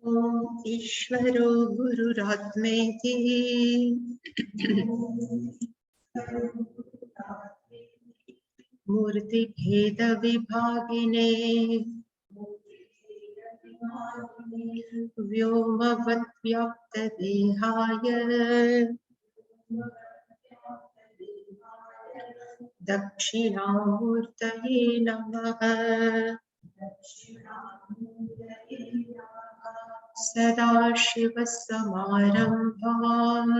ॐ ईश्वरो गुरुरात्मेति मूर्तिभेदविभागिने व्योमवद्व्याप्तदेहाय दक्षिणामूर्तये नमः। सदाशिवसमारम्भाम्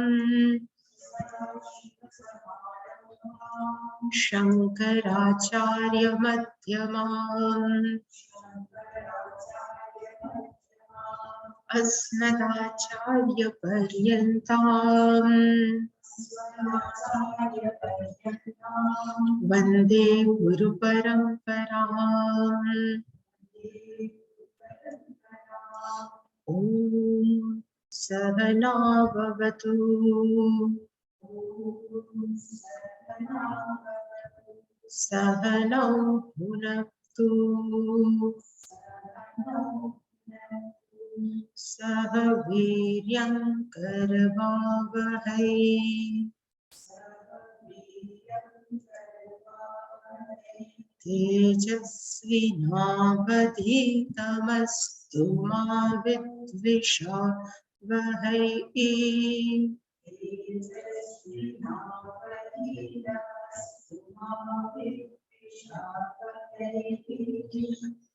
शङ्कराचार्यमध्यमाम् अस्मदाचार्यपर्यन्ताम् वन्दे गुरुपरम्पराम्। ॐ सहना भवतु सहनौ भुनक्तु सह वीर्यं करवावहै तेजस्विनावधीतमस्तु मा विद्विषावहै।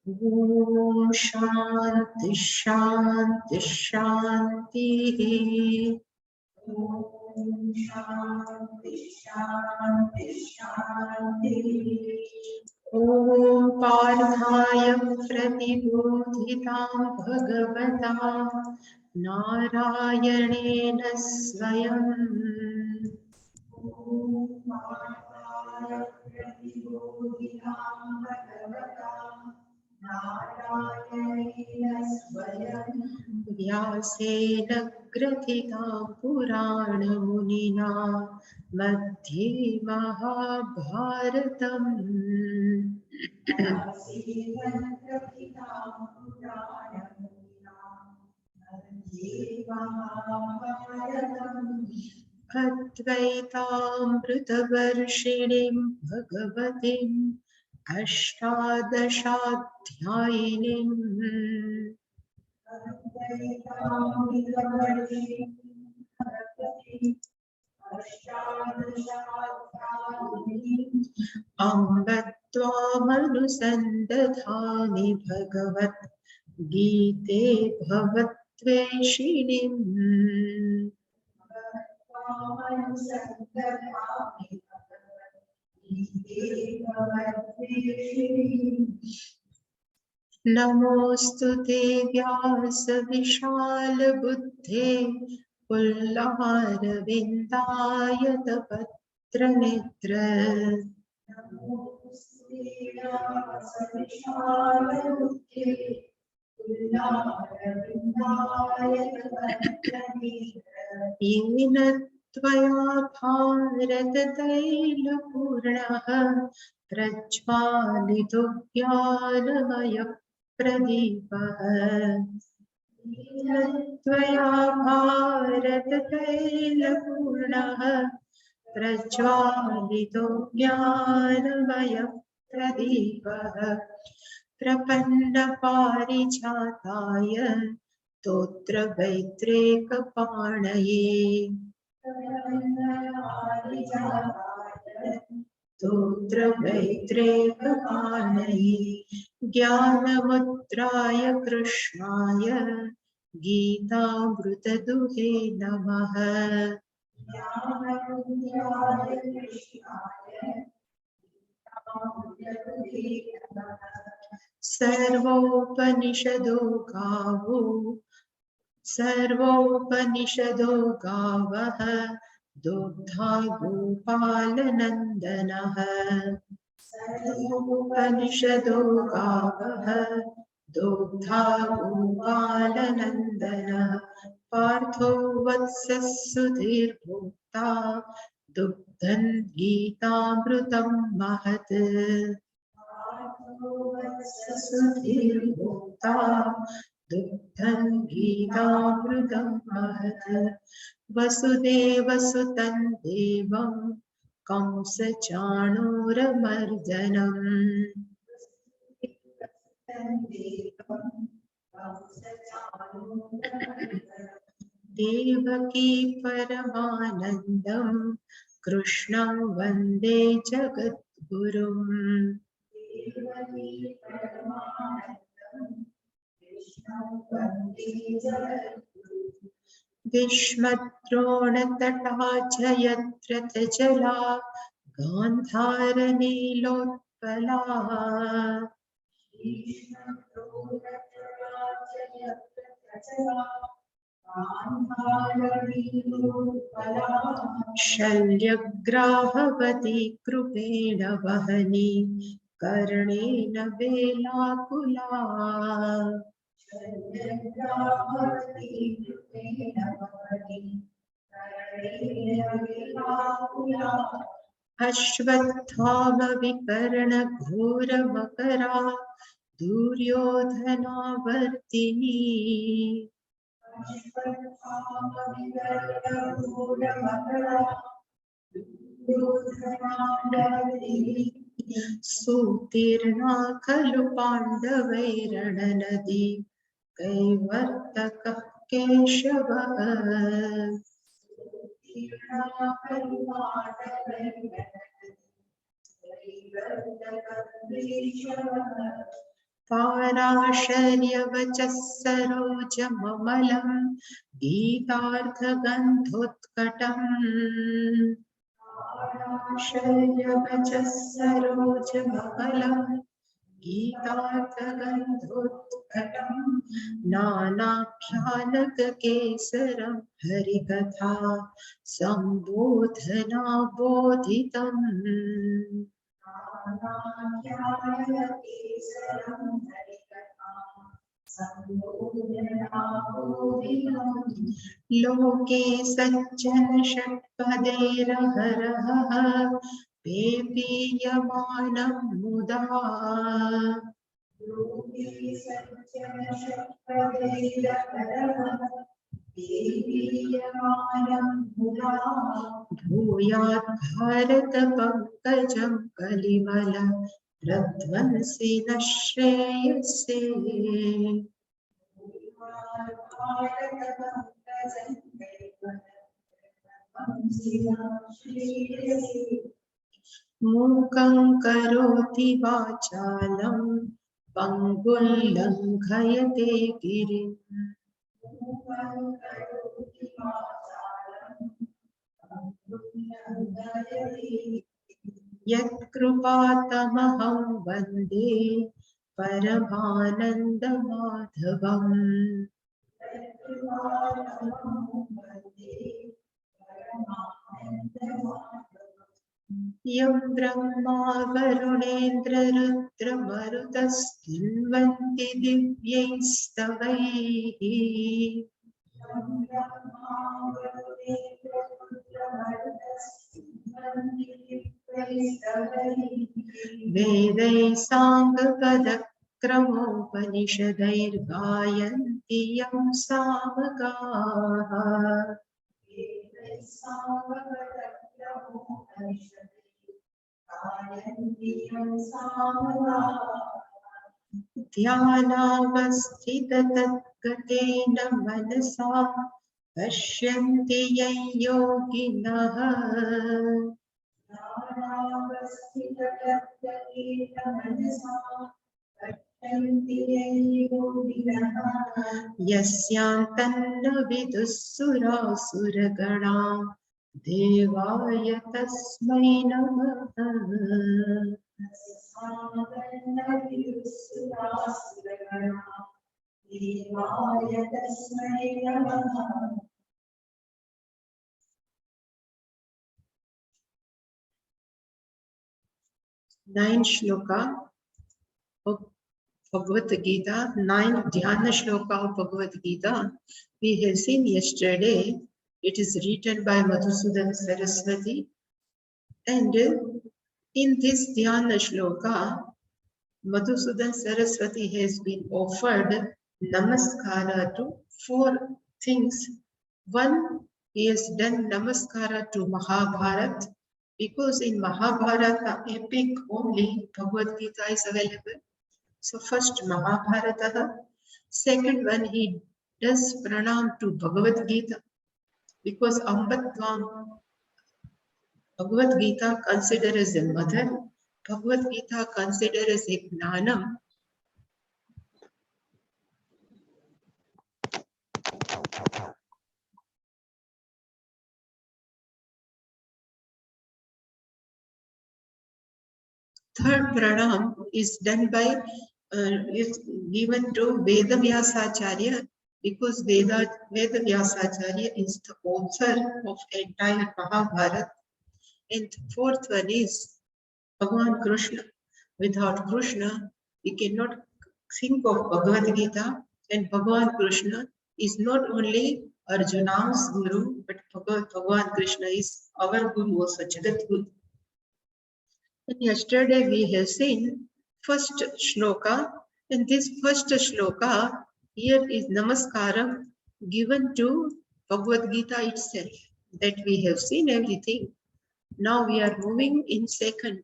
ॐ शान्ति शान्ति शान्तिः। ॐ पार्थाय प्रतिबोधितां भगवता नारायणेन स्वयं व्यासेन ग्रथितां पुराणमुनिना मध्ये महाभारतम्। अद्वैतामृतवर्षिणीं भगवतीम् अष्टादशाध्यायिनीम् अम्ब त्वामनुसन्दधामि भगवत् गीते भवत्वेषिणीम्। नमोऽस्तु ते व्यास विशालबुद्धे पुल्लारविन्दायतपत्रनेत्र येन त्वया भारततैलपूर्णः प्रज्वालितो ज्ञानमयः प्रदीपः। येन त्वया भारततैलपूर्णः प्रज्वालितो ज्ञानमयः प्रदीपः। प्रपन्नपारिजाताय स्तोत्रवैत्रेकपाणये ज्ञानमुद्राय कृष्णाय गीतामृतदुहे नमः। सर्वोपनिषदो गावः दुग्धा गोपालनन्दनः। सर्वोपनिषदो गावः दुग्धा गोपालनन्दनः। पार्थो वत्सः सुधीर्भोक्ता दुग्धं गीतामृतं महत्। सुधीर्भोक्ता दुग्धं गीतामृतं महत् वसुदेवसुतं देवं कंसचाणूरमर्दनम् देवकी परमानन्दं कृष्णं वन्दे जगद्गुरुम् भीष्मद्रोणतटा च यत्रतजला गान्धारनीलोत्पला शल्यग्राहवती कृपेण वहनी कर्णेन वेलाकुला अश्वत्थामविकर्णघोरमकरा दुर्योधनावर्तिनी सुतीर्णा खलु पाण्डवैरणनदी कैवर्तकः केशवः पाराशर्यवचः सरोजममलं गीतार्थगन्धोत्कटम् पाराशर्यवचः सरोजममलं गीतार्थगन्धोत्कटम् नानाख्यानककेसरं हरिकथा सम्बोधना बोधितम् लोके सज्जन षट्पदैरहरः पेपीयमानं मुदा भूयात् भारत पंकजं कलिमल प्रध्वंसि न श्रेयसे मूकं करोति वाचालं पंगुं लङ्घयते गिरिम् यत्कृपातमहं वन्दे परमानन्दमाधवम् यं ब्रह्मा वरुणेन्द्ररुद्रमरुतस्तुन्वन्ति दिव्यैस्तवैः वेदैः साङ्गपदक्रमोपनिषदैर्गायन्ति यं सामगाः ध्यानावस्थिततद्गतेन मनसा पश्यन्ति यं योगिनः यस्यान्तन्न विदुः सुरासुरगणा देवाय तस्मै नमः Ninth shloka of Bhagavad Gita, ninth Dhyana shloka of Bhagavad Gita. We have seen yesterday. It is written by Madhusudan Saraswati, and in this Dhyana shloka, Madhusudan Saraswati has been offered namaskara to four things. One, he has done namaskara to Mahabharata, because in Mahabharata epic only Bhagavad Gita is available. So first Mahabharata. Second one, he does pranam to Bhagavad Gita, because Ambatvam Bhagavad Gita considered as a mother, Bhagavad Gita considered as a gnanam. Third pranam is done by, is given to Veda Vyasacharya, because Veda Vyasacharya is the author of entire Mahabharata. And fourth one is Bhagavan Krishna. Without Krishna, we cannot think of Bhagavad Gita, and Bhagavan Krishna is not only Arjuna's Guru, but Bhagavan Krishna is our Guru, also Jagat Guru. And yesterday we have seen first shloka, and this first shloka here is Namaskaram given to Bhagavad Gita itself. That we have seen everything. Now we are moving in second.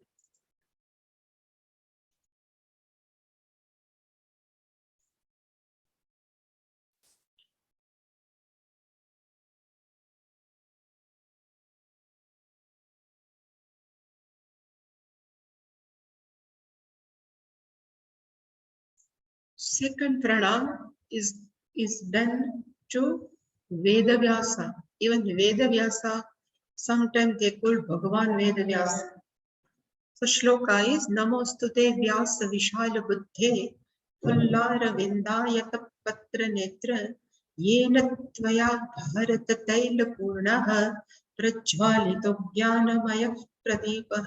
Second pranam is done to Veda Vyasa. Even Veda Vyasa, sometimes they call Bhagavan Veda Vyasa. So shloka is Namostute Vyasa Vishala Buddhe Pullara Vindayata Patra Netra Yena Tvaya Bharata Taila Purnaha Prajvalito Jnanamaya Pradeepa.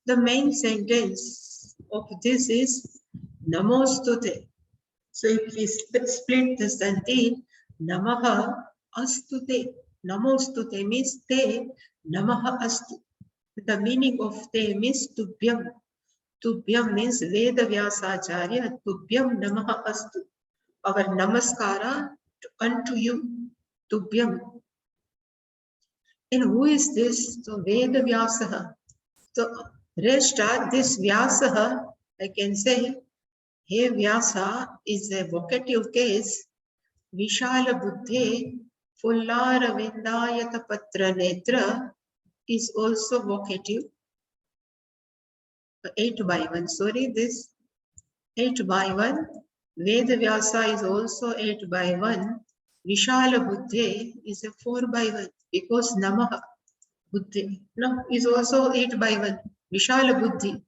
The main sentence of this is Namostute. So if we split the sentence, Namaha Astute. Namostute means te, Namaha Astu. The meaning of te means Tubhyam. Tubhyam means Veda Vyasacharya. Tubhyam Namaha Astu. Our namaskara unto you. Tubhyam. And who is this? So Veda Vyasaha. So rest are this Vyasaha, I can say, He Vyasa is a vocative case. Vishala Buddhe Fullara Vindayata Patra Netra is also vocative. 8 by 1. Sorry, this 8 by 1. Veda Vyasa is also 8 by 1. Vishala Buddhe is a 4 by 1, because Namaha Buddhi is also 8 by 1. Vishala Buddhi.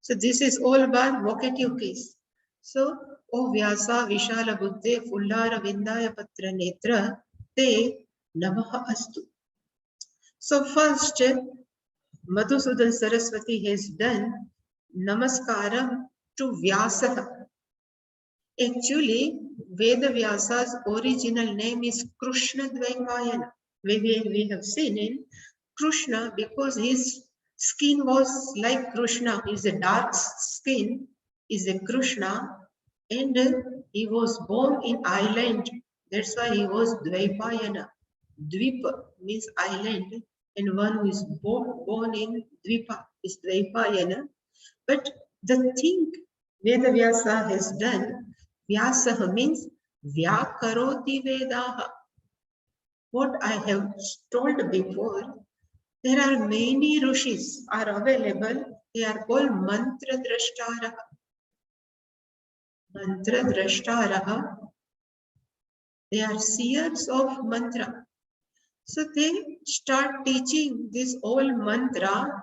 So this is all about vocative case. So, O Vyasa Vishala Buddhe Fullara Vindaya Patra Netra Te Namaha Astu. So first, Madhusudan Saraswati has done Namaskaram to Vyasa. Actually, Veda Vyasa's original name is Krishna Dvaipayana. We have seen in Krishna, because his skin was like Krishna, is a dark skin, is a Krishna, and he was born in island. That's why he was Dvaipayana. Dvipa means island, and one who is born in Dvipa is Dvaipayana. But the thing Veda Vyasa has done, Vyasaha means Vyakaroti Vedaha. What I have told before, there are many rishis are available. They are called mantra drashtaraha. Mantra drashtaraha. They are seers of mantra. So they start teaching this old mantra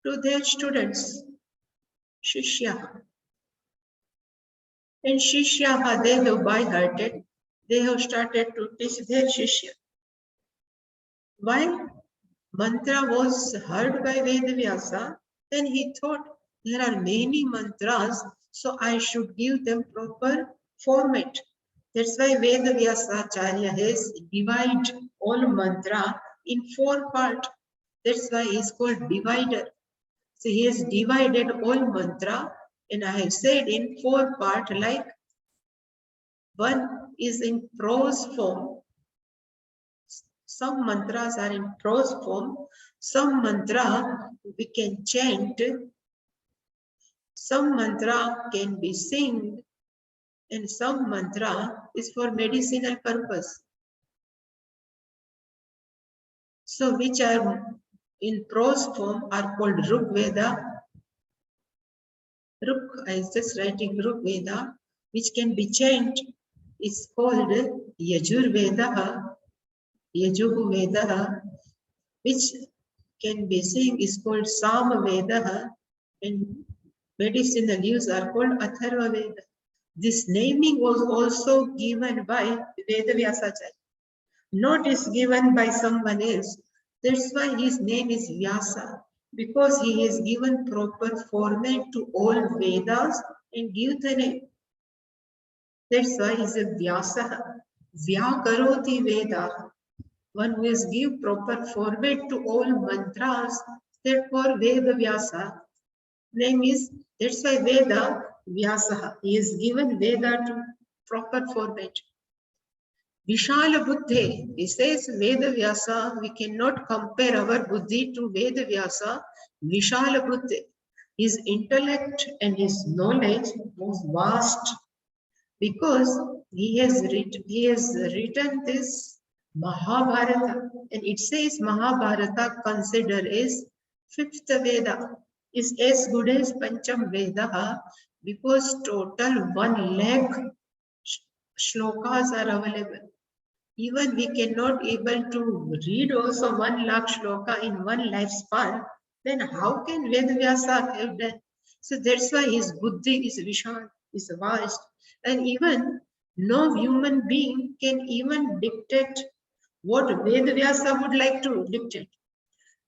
to their students, Shishya. And Shishya, they have by-hearted. They have started to teach their Shishya. While mantra was heard by Veda Vyasa, then he thought there are many mantras, so I should give them proper format. That's why Veda Vyasacharya has divided all mantra in 4 parts. That's why he is called divider. So he has divided all mantra And I have said in 4 parts, like one is in prose form. Some mantras are in prose form. Some mantra we can chant. Some mantra can be sing. And some mantra is for medicinal purpose. So which are in prose form are called Rig Veda. Ruk, I was just writing Rig Veda, which can be chanted, is called Yajur Veda, Yajuhu Veda, which can be seen is called Sama Veda, and medicinal use are called Atharva Veda. This naming was also given by Veda Vyasacharya. Not is given by someone else. That's why his name is Vyasa, because he has given proper format to all Vedas and give the name. That's why he's a Vyasa. Vyakaroti Veda. One who has give proper format to all mantras, therefore Veda Vyasa. Name is, that's why Veda Vyasa. He has given Veda to proper format. Vishala Buddhi, he says Veda Vyasa, we cannot compare our Buddhi to Veda Vyasa. Vishala Buddhi, his intellect and his knowledge was vast because he has written this Mahabharata, and it says Mahabharata considered as 5th Veda, is as good as Pancham Veda because total 1 lakh shlokas are available. Even we cannot able to read also 1 lakh shloka in one lifespan, then how can Vedvyasa have done? So that's why his buddhi is vishal, is vast. And even no human being can even dictate what Vedvyasa would like to dictate.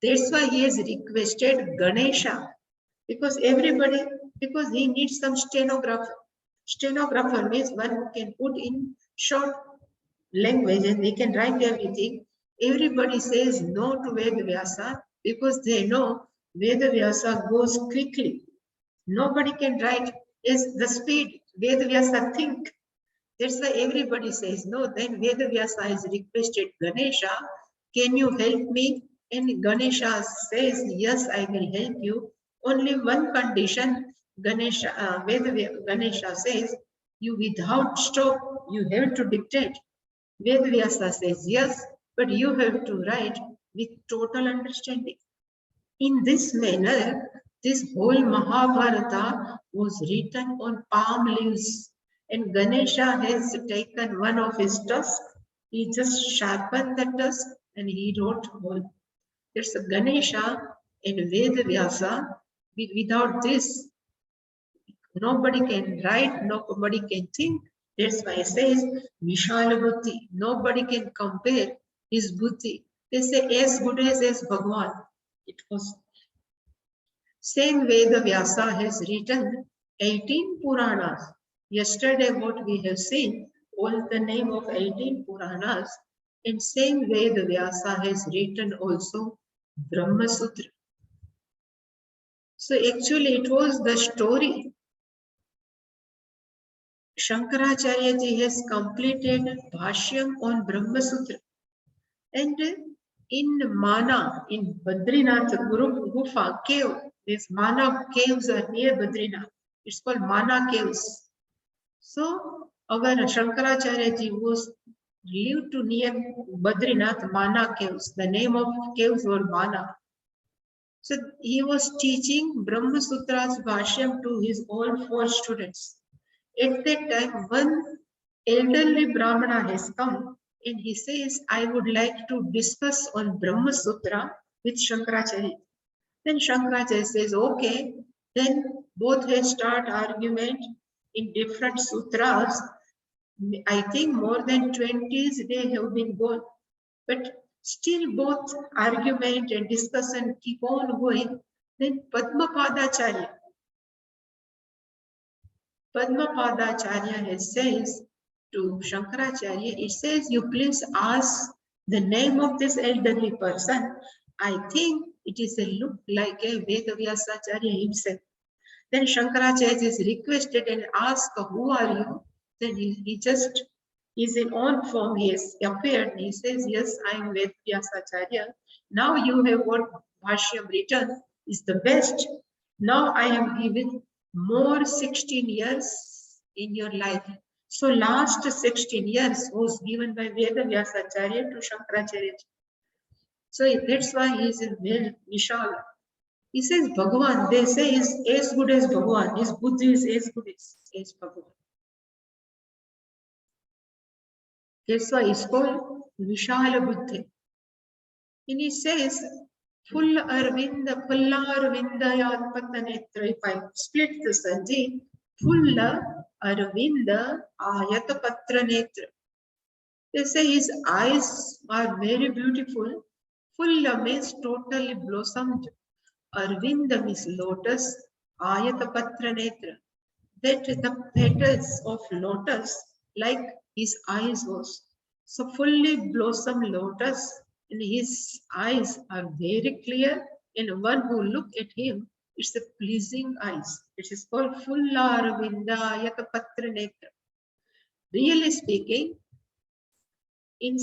That's why he has requested Ganesha, because he needs some stenographer. Stenographer means one who can put in short language and they can write everything. Everybody says no to Vedvyasa because they know Vedvyasa goes quickly. Nobody can write is the speed Vedvyasa think. That's why everybody says no. Then Vedvyasa has requested Ganesha, can you help me? And Ganesha says, yes, I will help you. Only one condition, Ganesha says, you without stop, you have to dictate. Vedvyasa says yes, but you have to write with total understanding. In this manner, this whole Mahabharata was written on palm leaves, and Ganesha has taken one of his tusks. He just sharpened the tusk and he wrote whole. There's a Ganesha and Vedvyasa. Without this, nobody can write, nobody can think. That's why it says Vishala Buddhi. Nobody can compare his Buddhi. They say as good as Bhagavan. It was same way the Vyasa has written 18 Puranas. Yesterday what we have seen was the name of 18 Puranas. In same way the Vyasa has written also Brahma Sutra. So actually it was the story. Shankaracharya ji has completed Bhashyam on Brahma Sutra. And in Mana, in Badrinath Guru Gufa cave, these Mana caves are near Badrinath. It's called Mana caves. So our Shankaracharya ji was lived to near Badrinath Mana caves. The name of caves were Mana. So he was teaching Brahma Sutra's Bhashyam to his all 4 students. At that time, one elderly Brahmana has come and he says, I would like to discuss on Brahma Sutra with Shankaracharya. Then Shankaracharya says, okay. Then both will start argument in different sutras. I think more than 20 they have been gone. But still both argument and discussion keep on going. Then Padmapadacharya has says to Shankaracharya, it says, you please ask the name of this elderly person. I think it is a look like a Vedavyasacharya himself. Then Shankaracharya is requested and asked, who are you? Then he just is in own form, he has appeared. He says, yes, I am Ved Vyasacharya. Now you have what Bhashyam written is the best. Now I am giving more 16 years in your life. So last 16 years was given by Veda Vyasacharya to Shankaracharya. So that's why he is very Vishal. He says Bhagavan, they say is as good as Bhagavan. His buddhi is as good as Bhagavan. That's why it's called Vishala Buddhi. And he says, Full Arvinda, Pulla Arvinda Yatpatanetra. If I split the Sanji, Fulla Arvinda Ayatapatra Netra. They say his eyes are very beautiful. Fulla means totally blossomed. Arvinda means lotus. Ayatapatra Netra. That the petals of lotus, like his eyes was. So fully blossom lotus, and his eyes are very clear, and one who look at him, it's a pleasing eyes. It is called Fulla Yatapatra Netra. Really speaking, in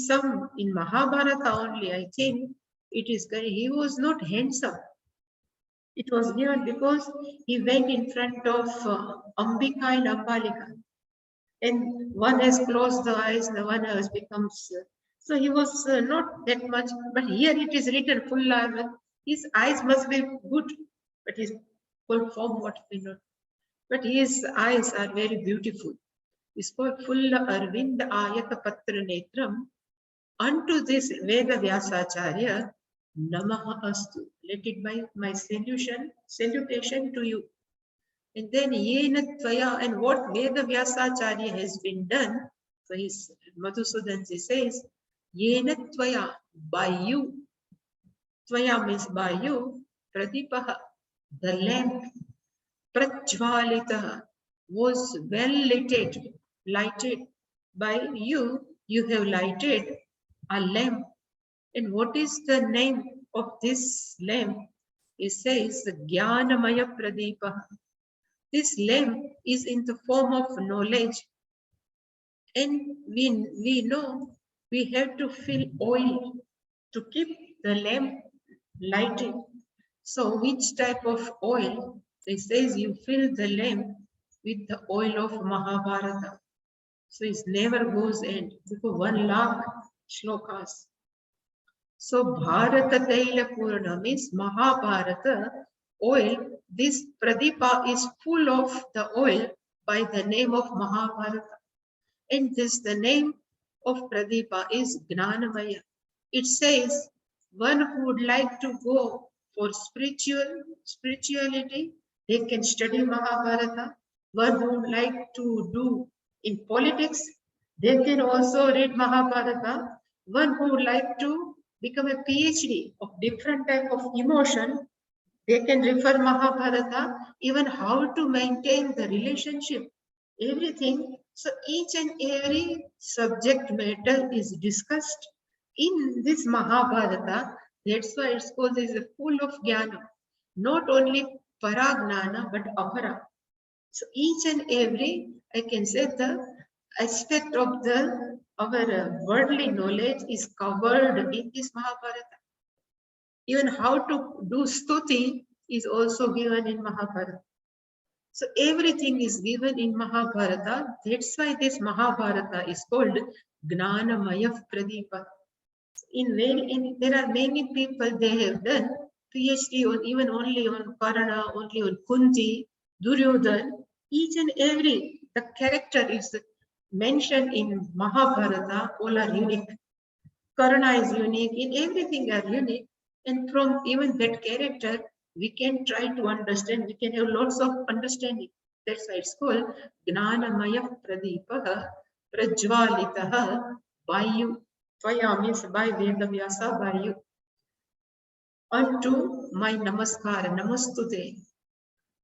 Mahabharata only, I think it is he was not handsome. It was given because he went in front of Ambika and Ambalika. And one has closed the eyes, the one has becomes. So he was not that much, but here it is written full arvind. His eyes must be good, but his full form what we know. But his eyes are very beautiful. It's called full arvind ayata patra netram. Unto this Veda Vyasacharya, Namaha Astu. Let it be my salutation to you. And then Yena Tvaya, and what Veda Vyasacharya has been done. So his Madhusudan says, Yena Tvaya, by you. Tvaya means by you. Pradipaha, the lamp, Prajvalitaha, was well lighted by you. You have lighted a lamp. And what is the name of this lamp? It says Jnanamaya Pradipaha. This lamp is in the form of knowledge. And we know we have to fill oil to keep the lamp lighted. So which type of oil? It says you fill the lamp with the oil of Mahabharata. So it never goes end because 1 lakh shlokas. So Bharata Taila Purana means Mahabharata oil. This Pradipa is full of the oil by the name of Mahabharata. And this the name of Pradipa is Gnanamaya. It says one who would like to go for spirituality, they can study Mahabharata. One who would like to do in politics, they can also read Mahabharata. One who would like to become a PhD of different type of emotion, they can refer Mahabharata, even how to maintain the relationship, everything. So each and every subject matter is discussed in this Mahabharata. That's why it's called is full of jnana, not only paragnana but apara. So each and every, I can say the aspect of our worldly knowledge is covered in this Mahabharata. Even how to do stuti is also given in Mahabharata. So everything is given in Mahabharata. That's why this Mahabharata is called Gnanamaya Pradipa. There are many people, they have done PhD on even only on Karna, only on Kunti, Duryodhan. Each and every, the character is mentioned in Mahabharata, all are unique. Karna is unique, in everything are unique. And from even that character, we can try to understand, we can have lots of understanding. That's why it's called Gnanamaya Pradipaha Prajvalitaha by you. Tvaya means by Veda Vyasa, by you. Unto my namaskara, namastute.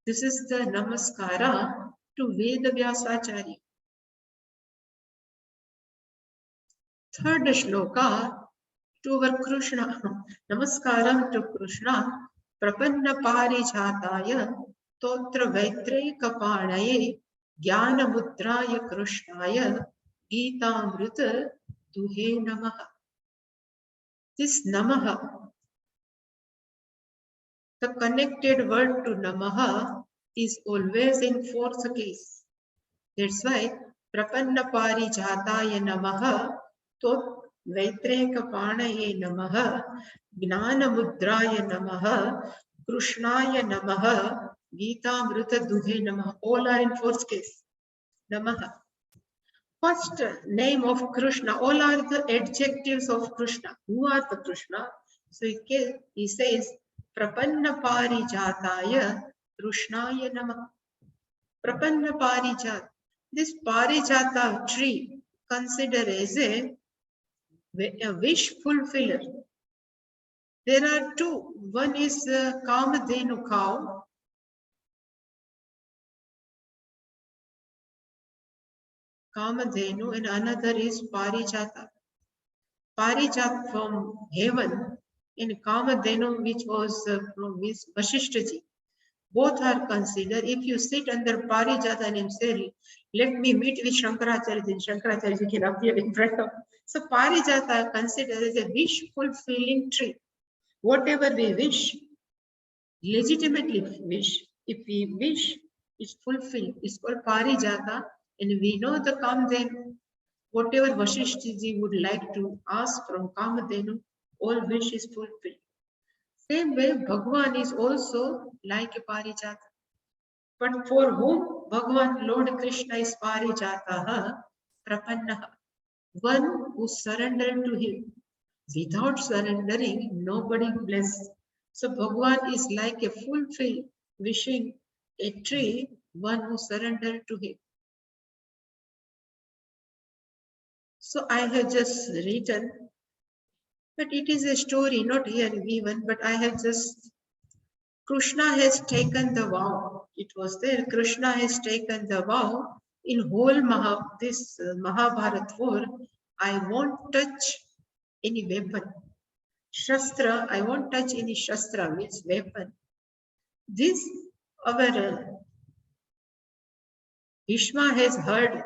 This is the namaskara to Veda Vyasacharya. Third shloka to our Krishna. Namaskaram to Krishna. Prapanna Parijataya Totra Vaitrekapanaya Jnanamudraya Krishnaya Gita Amrita Duhe Namaha. This Namaha, the connected word to Namaha, is always in fourth case. That's why Prapanna Parijataya Namaha, Tot Vaitrekapanaya Namaha, Gnana Mudraya Namaha, Krishnaya Namaha, Gita Amrita Duhe Namaha. All are in fourth case. Namaha. First name of Krishna, all are the adjectives of Krishna. Who are the Krishna? So he says, Prapanna Parijataya Krishnaya Namaha. Prapanna Parijat. This Parijata tree considered as a wish fulfiller. There are two. One is Kamadhenu cow. Kamadhenu, and another is Parijata. Parijat from heaven and Kamadhenu, which was from Vasishthaji. Both are considered. If you sit under Parijata and say, let me meet with Shankaracharya, then Shankaracharya can appear in front of. So Parijata are considered as a wish fulfilling tree. Whatever we wish, legitimately wish, if we wish, it's fulfilled. It's called Parijata, and we know the Kamadhenu. Whatever Vasishthaji would like to ask from Kamadhenu, all wish is fulfilled. Same way, Bhagavan is also like a Parijata. But for whom Bhagavan, Lord Krishna is Parijataha, Prapannaha, one who surrendered to him. Without surrendering, nobody blessed. So Bhagavan is like a fulfilled, wishing a tree, one who surrendered to him. So I have just written, but it is a story, not here given, but I have just, Krishna has taken the vow. It was there, Krishna has taken the vow in whole Mahabharat 4, I won't touch any weapon. Shastra, I won't touch any Shastra, means weapon. This, our Bhishma has heard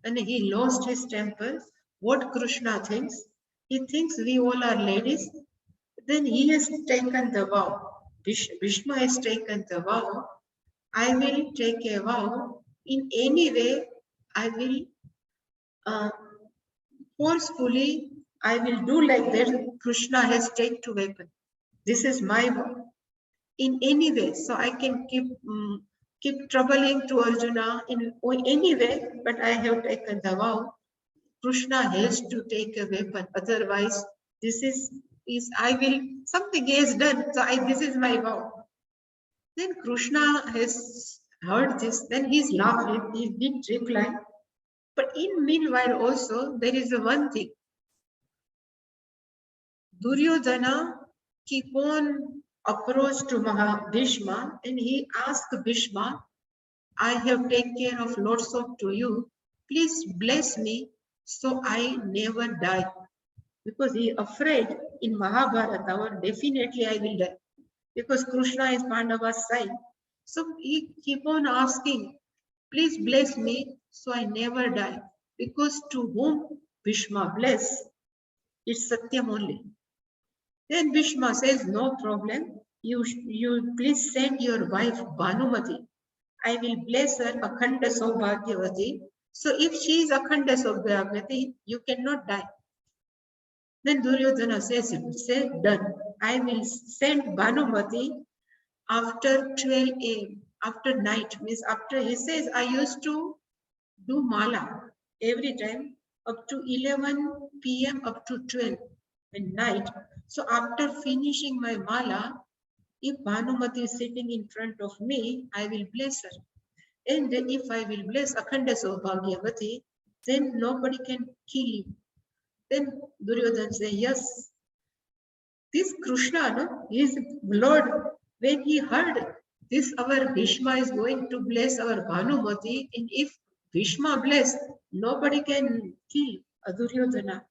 and he lost his temper. What Krishna thinks? He thinks we all are ladies. Then he has taken the vow. Bhishma has taken the vow. I will take a vow. In any way, I will forcefully, I will do like that. Krishna has taken to weapon. This is my vow. In any way, so I can keep troubling to Arjuna in any way, but I have taken the vow. Krishna has to take a weapon. Otherwise, this is I will, something he has done. So this is my vow. Then Krishna has heard this. Then he's laughing. He didn't reply. But in meanwhile also, there is one thing. Duryodhana keep on approach to Bhishma, and he asked Bhishma, I have taken care of lots of to you. Please bless me so I never die. Because he is afraid in Mahabharata, definitely I will die. Because Krishna is Pandava's side. So he keep on asking, please bless me so I never die. Because to whom Bhishma bless, it's Satyam only. Then Bhishma says, no problem. You please send your wife Bhanumati. I will bless her Akhanda Saubhagyavati. So if she is Akhanda Saubhagyavati, you cannot die. Then Duryodhana says, done. I will send Bhanumati after 12 a.m. after night. Means after, he says, I used to do mala every time up to 11 p.m. up to 12 at night. So after finishing my mala, if Bhanumati is sitting in front of me, I will bless her. And then if I will bless Akhanda Saubhagyavati, then nobody can kill you. Then Duryodhana says, yes. This Krishna, no, his Lord, when he heard this, our Bhishma is going to bless our Bhanumati, and if Bhishma bless, nobody can kill Duryodhana.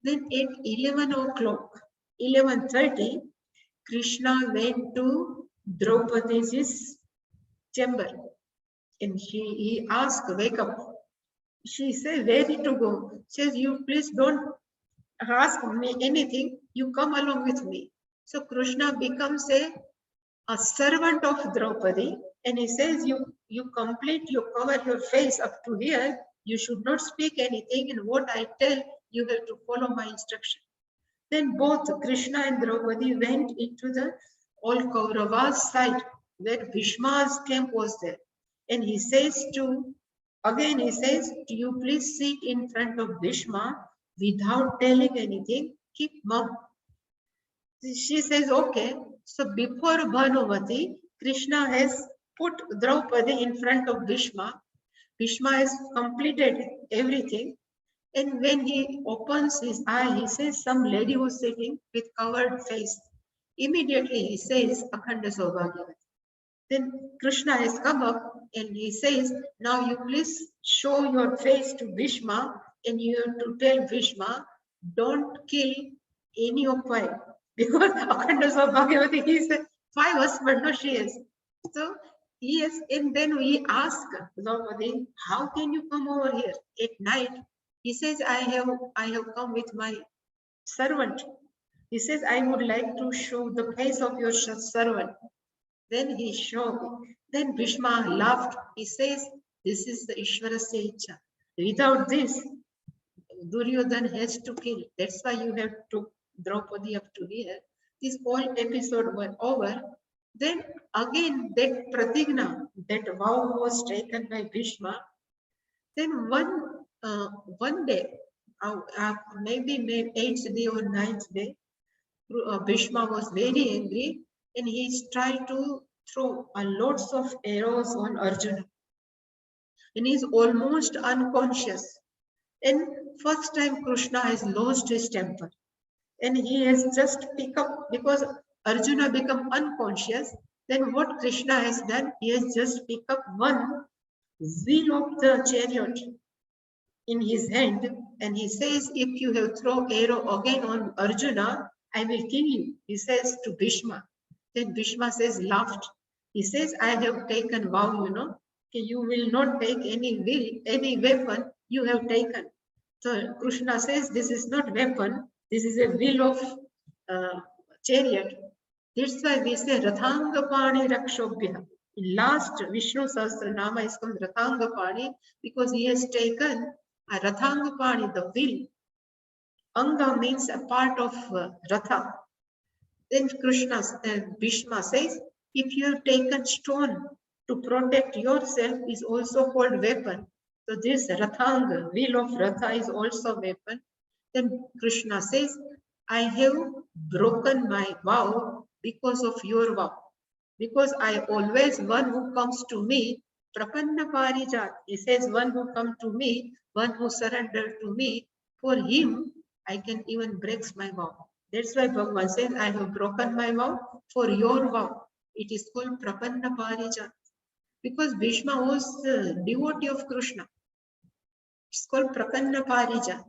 Then at 11 o'clock, 11:30, Krishna went to Draupadi's chamber. And he asked, wake up. She said, where to go? Says, you please don't ask me anything. You come along with me. So Krishna becomes a servant of Draupadi, and he says, you cover your face up to here. You should not speak anything, and what I tell, you have to follow my instruction. Then both Krishna and Draupadi went into the all Kauravas side where Bhishma's camp was there. And he says, do you please sit in front of Bhishma without telling anything, keep mum. She says, okay. So before Bhanuvati, Krishna has put Draupadi in front of Bhishma. Bhishma has completed everything. And when he opens his eye, he says some lady was sitting with covered face. Immediately he says, Akhanda Saubhagyavati. Then Krishna has come up and he says, now you please show your face to Bhishma and you have to tell Bhishma, don't kill any of five. Because Akhanda Saubhagyavati, he said, 5 husbands, no, she is. So yes, and then we ask Draupadi, how can you come over here at night? He says, I have come with my servant. He says, I would like to show the face of your servant. Then he showed. Then Bhishma laughed. He says, this is the Ishwarasya Ichha. Without this, Duryodhana has to kill. That's why you have to Draupadi up to here. This whole episode was over. Then again, that pratigna, that vow was taken by Bhishma. Then one day, maybe 8th day or 9th day, Bhishma was very angry and he tried to throw lots of arrows on Arjuna. And he's almost unconscious. And first time Krishna has lost his temper. And he has just picked up, because Arjuna become unconscious, then what Krishna has done, he has just picked up one wheel of the chariot in his hand, and he says, if you have thrown arrow again on Arjuna, I will kill you. He says to Bhishma. Then Bhishma says, laughed. He says, I have taken vow, you will not take any weapon you have taken. So Krishna says, this is not weapon, this is a wheel of chariot. That's why we say Rathangapani Rakshobhya. In last Vishnu Sahasranama is called Rathangapani because he has taken a Rathangapani, the wheel. Anga means a part of Ratha. Then Bhishma says, if you have taken stone to protect yourself is also called weapon. So this Rathanga, wheel of Ratha, is also weapon. Then Krishna says, I have broken my vow because of your vow. Because I always, one who comes to me, Prapanna Parijat, he says, one who comes to me, one who surrendered to me, for him, I can even break my vow. That's why Bhagavan says, I have broken my vow for your vow. It is called Prapanna Parijat. Because Bhishma was the devotee of Krishna. It's called Prapanna Parijat.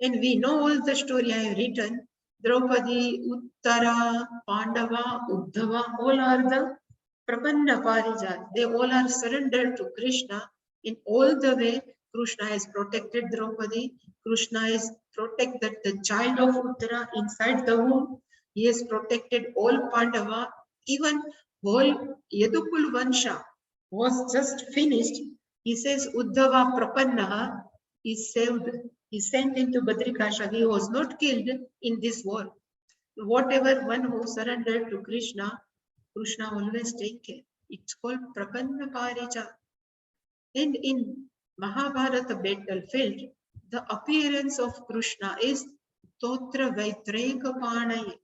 And we know all the story I have written. Draupadi, Uttara, Pandava, Uddhava, all are the Prapanna Parijat. They all are surrendered to Krishna. In all the way, Krishna has protected Draupadi. Krishna has protected the child of Uttara inside the womb. He has protected all Pandava. Even whole Yadukul Vansha was just finished. He says Uddhava Prapannaha is saved. He sent into Badrikasha. He was not killed in this war. Whatever one who surrendered to Krishna, Krishna always take care. It's called Prapanna Parija. And in Mahabharata battlefield, the appearance of Krishna is Totra Vaitreka Panaye.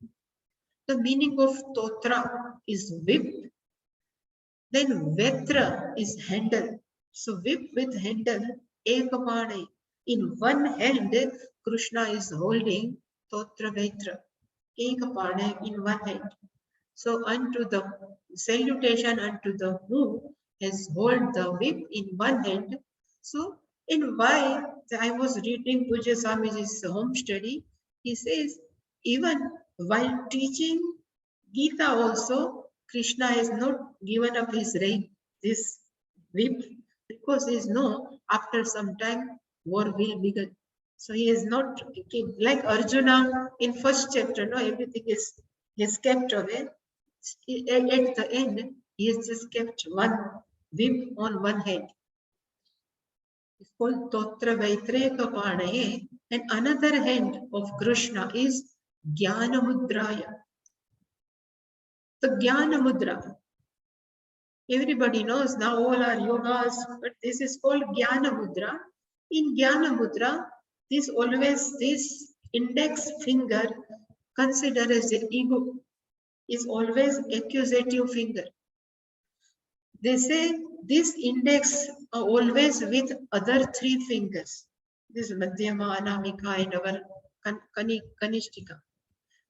The meaning of Totra is whip. Then Vetra is handle. So whip with handle, Ekapanaye. In one hand, Krishna is holding Totra Vetra, Ekapanaye in one hand. So unto the salutation unto the who has hold the whip in one hand. So in why I was reading Pujya Swamiji's home study, he says even while teaching Gita also, Krishna has not given up his reign, this whip, because he knows after some time war will begin. So he is not like Arjuna in first chapter. No, everything is kept away. At the end, he has just kept one whip on one hand. It's called Totra Vaitreka Panaye, and another hand of Krishna is Jnana Mudraya. The Jnana Mudra. Everybody knows now all are yogas, but this is called Jnana Mudra. In Jnana Mudra, this index finger considered as the ego is always accusative finger. They say this index are always with other three fingers. This Madhyama, Anamika, and our Kanishtika.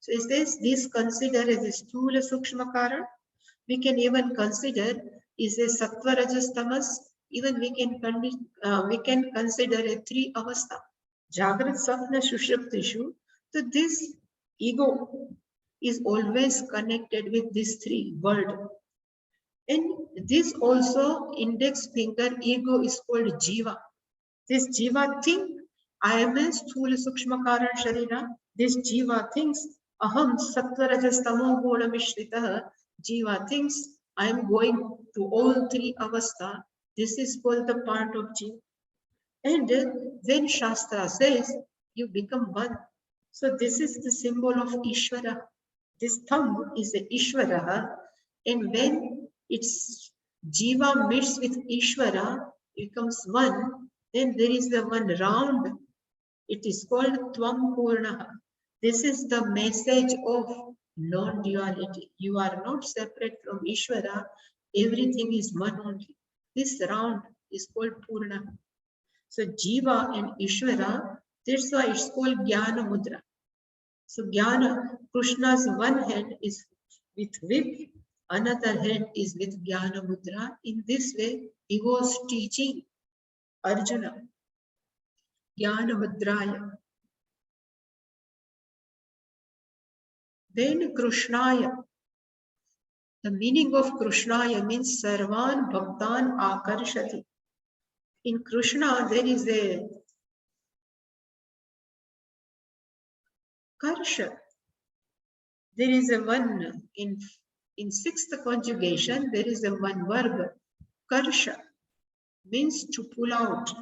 So it says this considered as a Sthula Sukshma Karan. We can even consider is a Sattva Rajas Tamas. Even we can consider a three avastha. Jagrat Sapna Shushuptishu. So this ego is always connected with these three words. And this also index finger ego is called Jiva. This Jiva thing, I am a Sthula Sukshma Karan Sharira. This Jiva thinks, Aham Sattva Rajas Tamo Guna Mishritaha. Jiva thinks, I am going to all three avastha. This is called the part of Jiva. And then Shastra says, you become one. So this is the symbol of Ishvara. This thumb is the Ishvara. And when its Jiva meets with Ishvara, becomes one, then there is the one round. It is called Tvam Purnaha. This is the message of non-duality. You are not separate from Ishvara. Everything is one only. This round is called Purna. So Jiva and Ishvara, that's why it's called Jnana Mudra. So Jnana, Krishna's one hand is with whip, another hand is with Jnana Mudra. In this way, he was teaching Arjuna, Jnana Mudraya. Then Krishnaya. The meaning of Krishnaya means Sarvan Bhaktan Akarshati. In Krishna, there is a Karsha. There is a one in sixth conjugation, there is a one verb. Karsha means to pull out,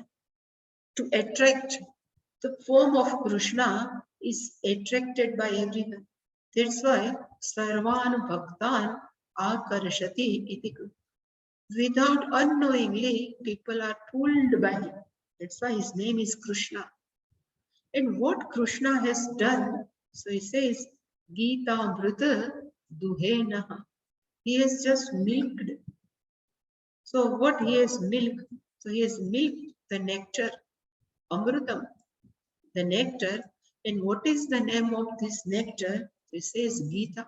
to attract. The form of Krishna is attracted by everyone. That's why Sarvan Bhaktan Akarshati iti. Without unknowingly, people are pulled by him. That's why his name is Krishna. And what Krishna has done, so he says, Gita Amrita Duhenaha. He has just milked. So what he has milked? So he has milked the nectar, Amrutam, the nectar. And what is the name of this nectar? It says Gita.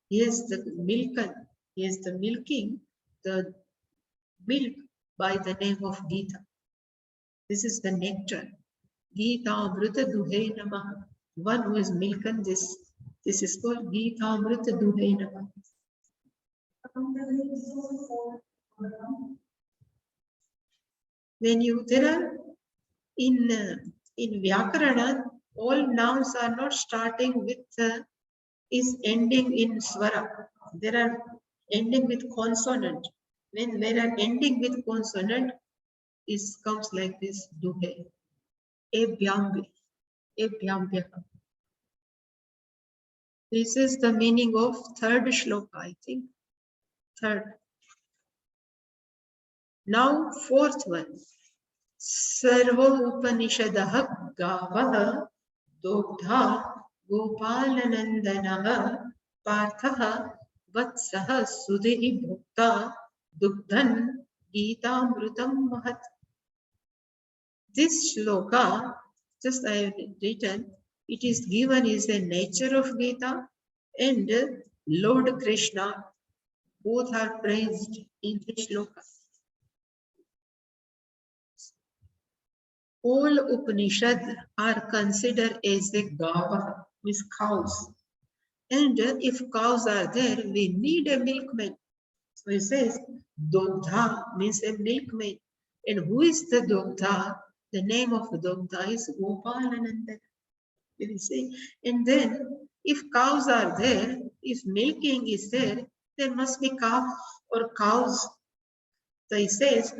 He is the milker. He is the milking the milk by the name of Gita. This is the nectar. Gita Amrita Duhe Namaha. One who is milking this. This is called Gita Amrita Duhe Namaha. When you there are in Vyakarana, all nouns are not starting with is ending in swara. There are ending with consonant. When there are ending with consonant, it comes like this, duhe. Ebhyambi. Ebhyambhyaka. This is the meaning of third shloka, I think. Third. Now, fourth one. Sarva Upanishadah Gavaha Dogdha Gopalanandanaha Parthaha Vatsaha Sudhi Bhukta Dugdhan Gitamrutam Mahat. This shloka, just I have written, it is given is the nature of Gita and Lord Krishna. Both are praised in this shloka. All Upanishad are considered as the Gava, means cows. And if cows are there, we need a milkman. So he says, Dogdha means a milkman. And who is the Dogdha? The name of Dogdha is Gopalananda. You see, and then if cows are there, if milking is there must be calf or cows. So he says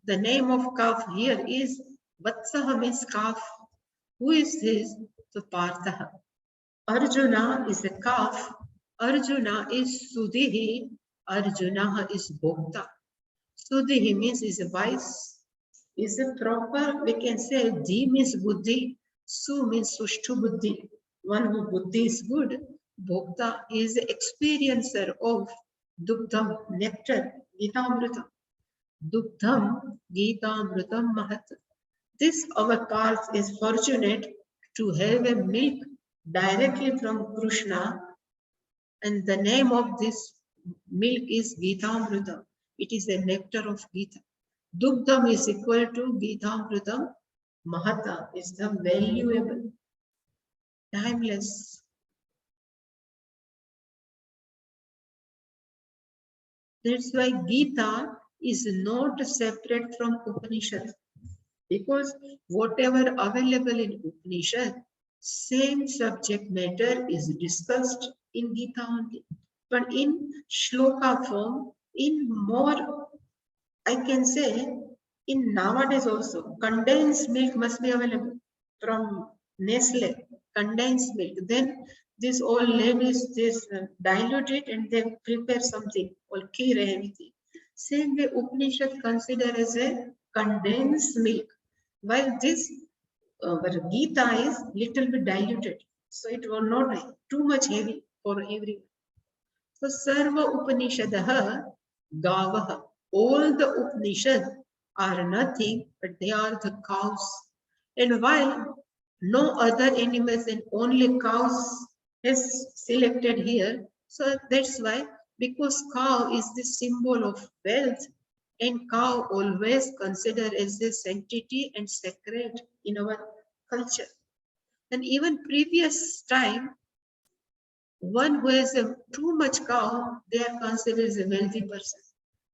the name of calf here is Vatsaha means calf. Who is this? So Partha. Arjuna is a calf. Arjuna is Sudhihi. Arjuna is Bhokta. Sudhihi means is a wise. Is a proper, we can say Di means Buddhi. Su means Sushtu Buddhi. One who Buddhi is good. Bhokta is the experiencer of Dugdham, nectar, Gitamrita. Dugdham, Gitamritam Mahat. This our calf is fortunate to have a milk directly from Krishna, and the name of this milk is Gitamrita. It is a nectar of Gita. Dugdham is equal to Gitamritam. Mahata is the valuable, timeless. That's why Gita is not separate from Upanishad. Because whatever available in Upanishad, same subject matter is discussed in Gita only. But in shloka form, in more, I can say, in nowadays also, condensed milk must be available from Nestle, condensed milk. Then these old ladies just dilute it and they prepare something, or kheer anything. Same way Upanishad consider as a condensed milk, while this Gita is little bit diluted. So it will not be too much heavy for everyone. So Sarva Upanishadaha Gavaha. All the Upanishad are nothing but they are the cows. And while no other animals and only cows is selected here, so that's why, because cow is the symbol of wealth, and cow always considered as a sanctity and sacred in our culture. And even previous time, one who has too much cow, they are considered as a wealthy person.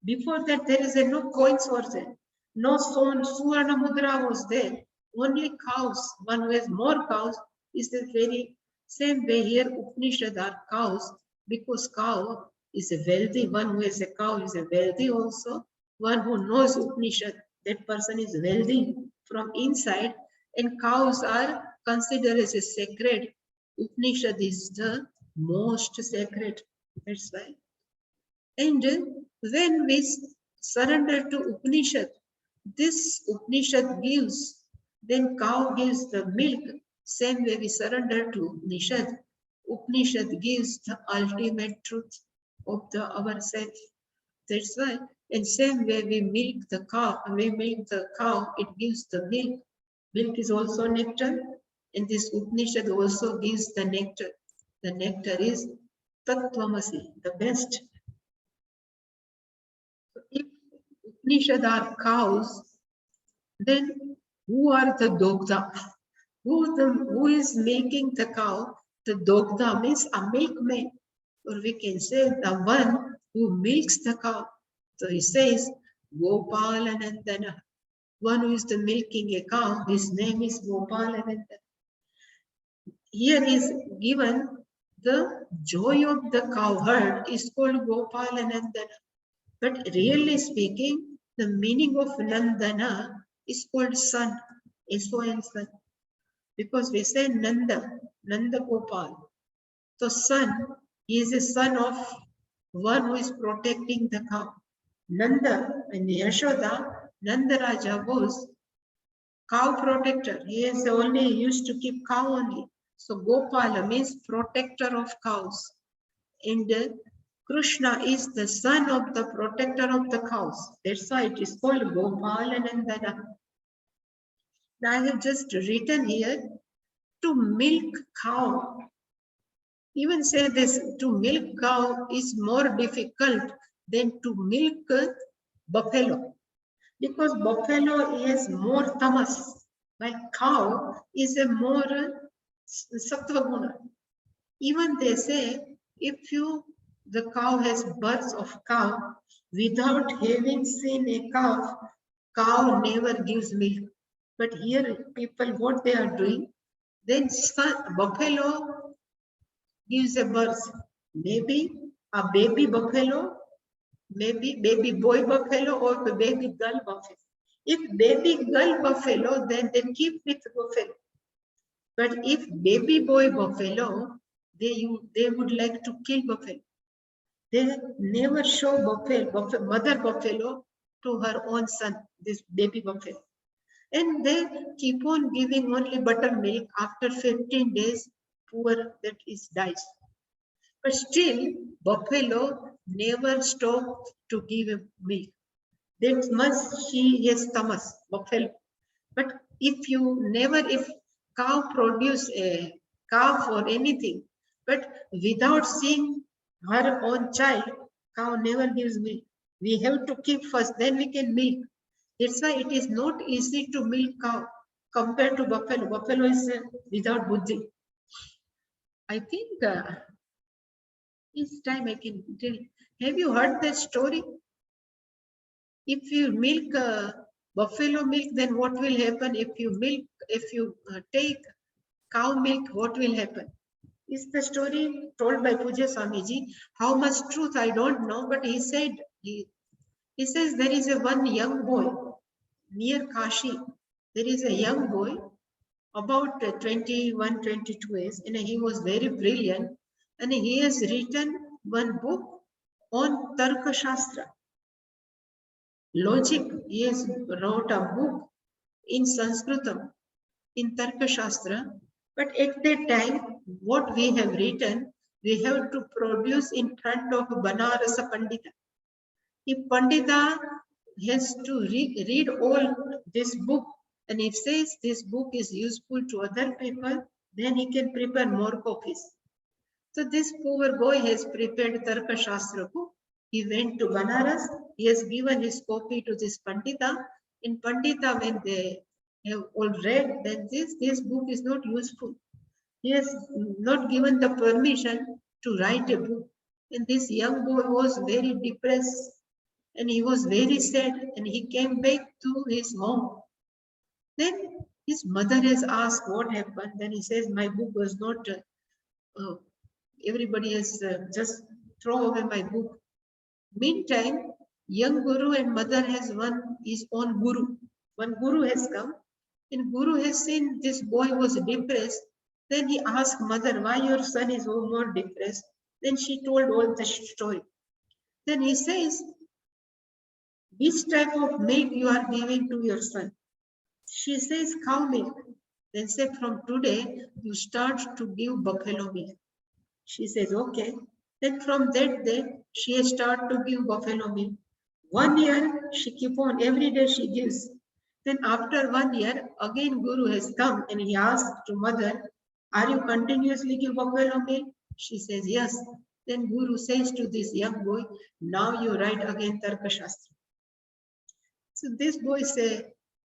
Before that, there is no coins for them. No Suvarna Mudra was there. Only cows. One who has more cows is the very same way here. Upanishad are cows because cow is a wealthy. One who has a cow is a wealthy also. One who knows Upanishad, that person is wealthy from inside. And cows are considered as a sacred. Upanishad is the most sacred. That's why. And when we surrender to Upanishad, this Upanishad gives, then cow gives the milk. Same way we surrender to Upanishad. Upanishad gives the ultimate truth of the ourself. That's why. And same way we milk the cow, it gives the milk. Milk is also nectar, and this Upanishad also gives the nectar. The nectar is Tattvamasi, the best. If Upanishad are cows, then who are the Dogda? Who is milking the cow? The Dogda means a milkman, or we can say the one who milks the cow. So he says, Gopalanandana. One who is the milking a cow, his name is Gopalanandana. Here is given the joy of the cowherd is called Gopalanandana. But really speaking, the meaning of Nandana is called son, S-O-N son. Because we say Nanda, Nanda Gopal. So son, he is a son of one who is protecting the cow. Nanda and Yashoda, Nanda Raja was cow protector. He is only used to keep cow only. So Gopala means protector of cows. And Krishna is the son of the protector of the cows. That's why it is called Gopalanandana. Now I have just written here, to milk cow. Even say this, to milk cow is more difficult than to milk buffalo. Because buffalo is more tamas, while cow is a more sattva guna. Even they say, if the cow has birth of cow, without having seen a cow never gives milk. But here people, what they are doing, then buffalo gives a birth. Maybe a baby buffalo, maybe baby boy buffalo or the baby girl buffalo. If baby girl buffalo, then they keep with buffalo. But if baby boy buffalo, they would like to kill buffalo. They never show mother buffalo to her own son, this baby buffalo. And they keep on giving only buttermilk. After 15 days, poor that is dies. But still, buffalo never stopped to give milk. That much she has tamas, buffalo. But if cow produce a calf or anything, but without seeing her own child, cow never gives milk. We have to keep first, then we can milk. That's why it is not easy to milk cow compared to buffalo. Buffalo is without buddhi. I think each time I can tell. Have you heard that story? If you milk buffalo milk, then what will happen? If you take cow milk, what will happen? Is the story told by Puja Swamiji. How much truth I don't know, but he said he says there is a one young boy near Kashi. There is a young boy about 21, 22 years, and he was very brilliant, and he has written one book on Tarka Shastra. Logic. He has wrote a book in Sanskritam, in Tarka Shastra. But at that time, what we have written, we have to produce in front of Banarasa Pandita. If Pandita has to read all this book, and if says this book is useful to other people, then he can prepare more copies. So this poor boy has prepared Tarka Shastra book. He went to Banaras. He has given his copy to this Pandita. In Pandita, when they have all read, then this book is not useful. He has not given the permission to write a book. And this young boy was very depressed and he was very sad and he came back to his home. Then his mother has asked what happened. Then he says, my book was not, everybody has just thrown away my book. Meantime, young Guru and mother has his own Guru. One Guru has come and Guru has seen this boy was depressed. Then he asked mother, why your son is more depressed? Then she told all the story. Then he says, which type of milk you are giving to your son? She says, cow milk. Then say, from today, you start to give buffalo milk. She says, okay. Then from that day, she started to give buffalo milk. 1 year, she keep on, every day she gives. Then after 1 year, again Guru has come and he asked to mother, are you continuously give buffalo milk? She says, yes. Then Guru says to this young boy, now you write again Tarka Shastra. So this boy say,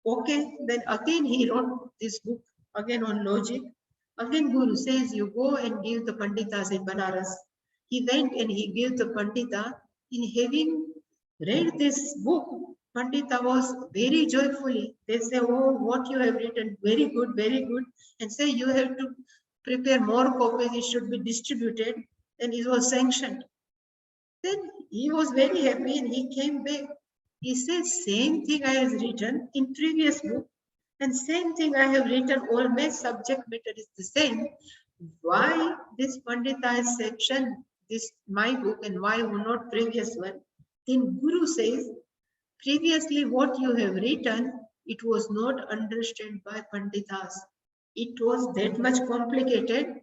okay. Then again he wrote this book, again on logic. Again Guru says, you go and give the Panditas in Banaras. He went and he gave the Pandita. In having read this book, Pandita was very joyfully. They say, oh, what you have written, very good, and say you have to prepare more copies, it should be distributed, and it was sanctioned. Then he was very happy and he came back. He says, same thing I have written in previous book, and same thing I have written, all my subject matter is the same. Why this Pandita has sanctioned this my book and why not previous one? Then Guru says, previously what you have written, it was not understood by Panditas. It was that much complicated.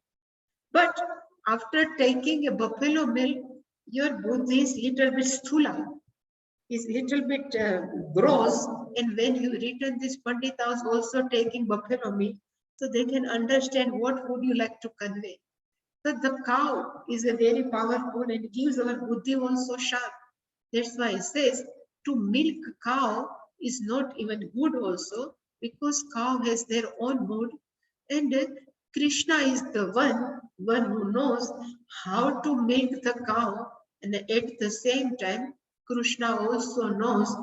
But after taking a buffalo milk, your buddhi is little bit sthula, is little bit gross. And when you written this Panditas also taking buffalo milk, so they can understand what would you like to convey. So the cow is a very powerful and gives our buddhi also sharp. That's why it says to milk cow is not even good also, because cow has their own mood, and Krishna is the one who knows how to milk the cow, and at the same time, Krishna also knows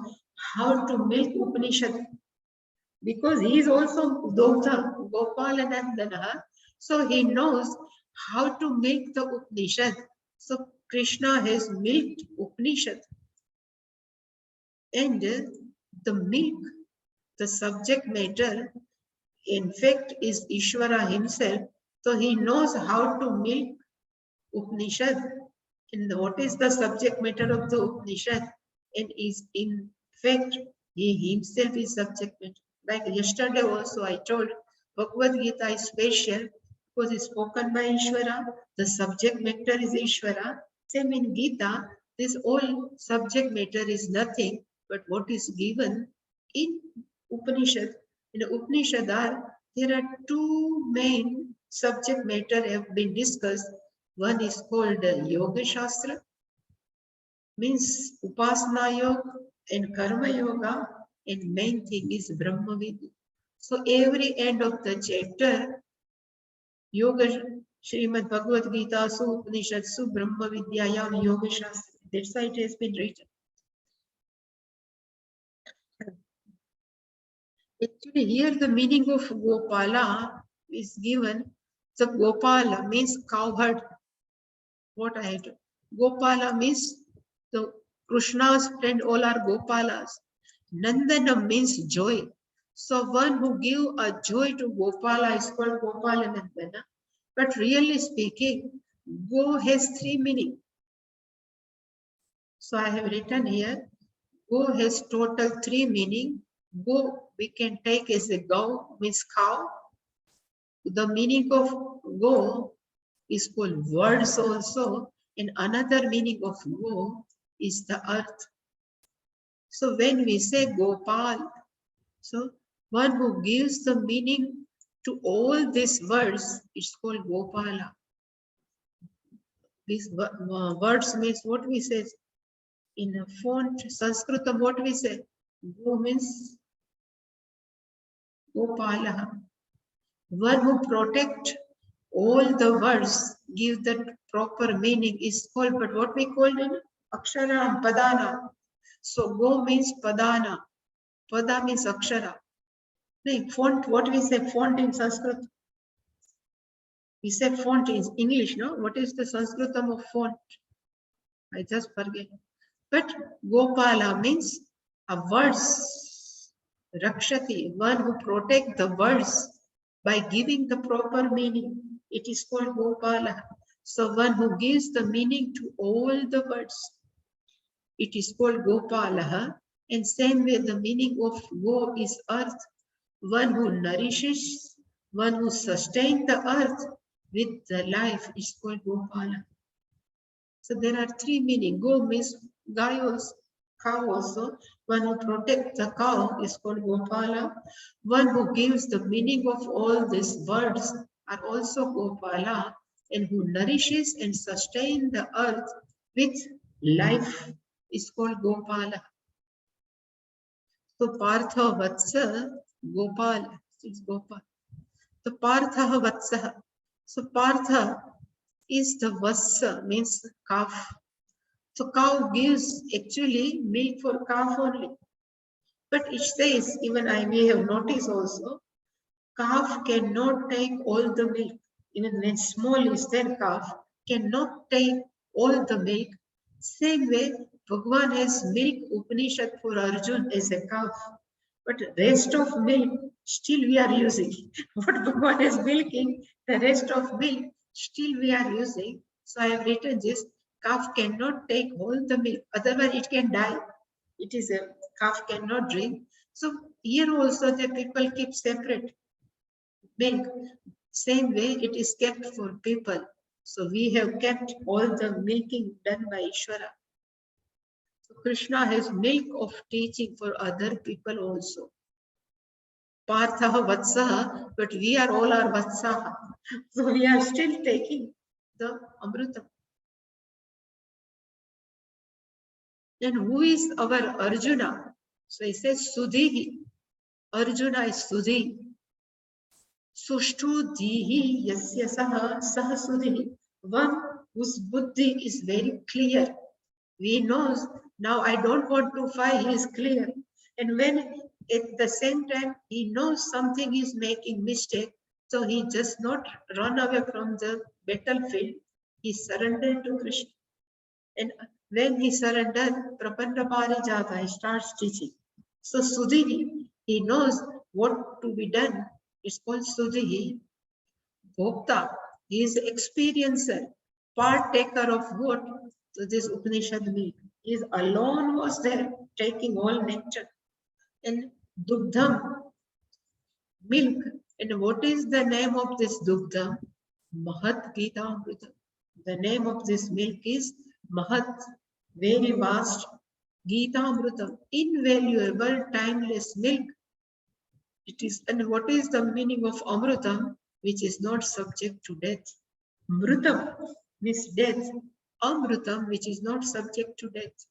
how to milk Upanishad, because he is also Dogdha, Gopalanandana, so he knows how to milk the Upanishad. So Krishna has milked Upanishad. And the milk, the subject matter, in fact, is Ishvara himself. So he knows how to milk Upanishad. And what is the subject matter of the Upanishad? And is in fact, he himself is subject matter. Like yesterday also I told, Bhagavad Gita is special because it's spoken by Ishvara. The subject matter is Ishvara. Same in Gita, this all subject matter is nothing but what is given in Upanishad. In the Upanishad, there are two main subject matter have been discussed. One is called Yoga Shastra, means Upasana Yoga and Karma Yoga, and main thing is Brahma Vidya. So every end of the chapter, Yoga, Srimad Bhagavad Gita, Su Upanishad, Su Brahma Vidyayam Yoga Shastra. That's why it has been written. Actually, here the meaning of Gopala is given. So Gopala means cowherd. What I had. Gopala means the Krishna's friend, all are Gopalas. Nandana means joy. So one who give a joy to Gopala is called Gopala Nandana. But really speaking, Go has three meanings. So I have written here, Go has total three meaning. Go we can take as a go, means cow. The meaning of go is called words also. And another meaning of go is the earth. So when we say Gopal, so one who gives the meaning to all these words, it's called Gopala. These words means what we say in a font, Sanskritam, what we say? Go means Gopala. One who protect all the words, give that proper meaning is called, but what we call it? Akshara, Padana. So Go means Padana. Pada means Akshara. No, font, what we say font in Sanskrit? We say font in English, no? What is the Sanskritam of font? I just forget. But Gopala means a words. Rakshati, one who protect the words by giving the proper meaning. It is called Gopala. So one who gives the meaning to all the words. It is called Gopala. And same way the meaning of Go is earth. One who nourishes, one who sustains the earth with the life is called Gopala. So there are three meanings. Go means guy also, cow also. One who protects the cow is called Gopala. One who gives the meaning of all these words are also Gopala, and who nourishes and sustains the earth with life is called Gopala. So Partha Vatsa Gopala. It's Gopal. So Partha Vatsa. So Partha is the Vatsa, means calf. So cow gives actually milk for calf only. But it says, even I may have noticed also, calf cannot take all the milk. Even a small is there, calf cannot take all the milk. Same way, Bhagavan has milk Upanishad for Arjun as a calf. But rest of milk, still we are using. What Bhagavan is milking, the rest of milk, still we are using. So I have written this, calf cannot take all the milk, otherwise it can die. It is a calf cannot drink. So here also the people keep separate milk. Same way it is kept for people. So we have kept all the milking done by Ishvara. So Krishna has milk of teaching for other people also. Parthaha Vatsaha, but we are all our Vatsaha. So we are still taking the Amrita. Then who is our Arjuna? So he says Sudhi. Arjuna is Sudhi. Sushtu dihi yasya saha saha sudhi. One whose buddhi is very clear. We knows now I don't want to fight, he is clear. And when at the same time he knows something is making mistake, so he just not run away from the battlefield, he surrendered to Krishna. And when he surrendered, Prapanda Parijata, he starts teaching. So Sudhi, he knows what to be done. It's called Sudhi. Bhokta, he is experiencer, partaker of what? So this Upanishad means. He is alone was there, taking all nectar. And Dugdham, milk. And what is the name of this Dugdham? Mahat Gita Amrita. The name of this milk is Mahat, very vast Gita Amrutam, invaluable, timeless milk. It is, and what is the meaning of Amrutam? Which is not subject to death. Mrutam means death. Amrutam, which is not subject to death.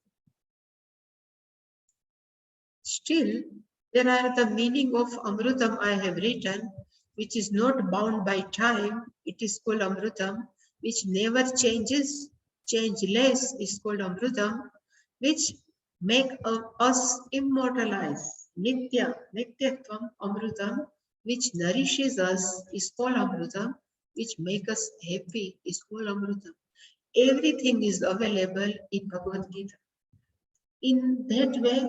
Still, there are the meaning of Amrutam I have written, which is not bound by time. It is called Amrutam, which never changes, changeless is called Amrutam, which make us immortalize. Nitya, Nityatvam Amrutam, which nourishes us is called Amrutam, which make us happy is called Amrutam. Everything is available in Bhagavad Gita. In that way,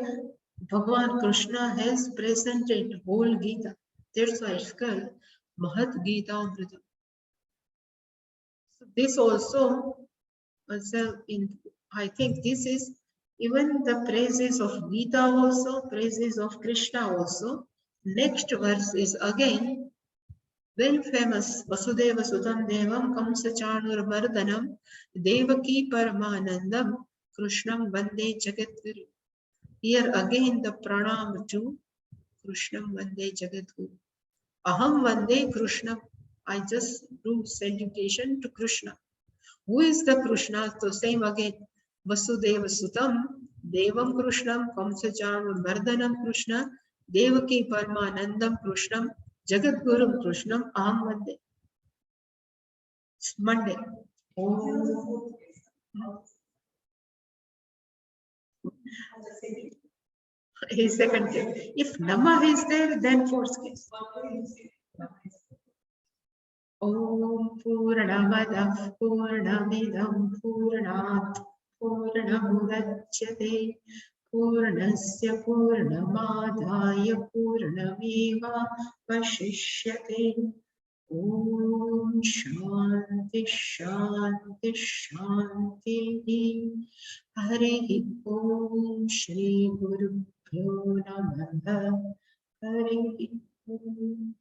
Bhagavan Krishna has presented whole Gita. That's why it's called Mahat Gita Amrita. So this also, I think this is even the praises of Gita also, praises of Krishna also. Next verse is again well famous. Vasudeva Sutam Devam Kamsa Chanur Mardhanam Devaki Paramanandam Krishnam Vande Jagatguru. Here again the pranam to Krishnam Vande Jagadguru. Aham Vande Krishnam. I just do salutation to Krishna. Who is the Krishna? So same again. Vasudeva Sutam, Devam Krishnam, Kamsachanur Mardhanam Krishna, Devaki Paramanandam Krishnam, Jagadgurum Krishnam, Aham Vande. It's Monday. Oh. His second case. If Nama is there, then fourth case. Om Purnamadav Purnamidam Purnat Purnamudachyate Purnasya Purnamadaya Purnameva Vashishyate. Om Shanti Shanti Shanti. Hari Om Shri Guru Bhyo Namaha. Hari Om.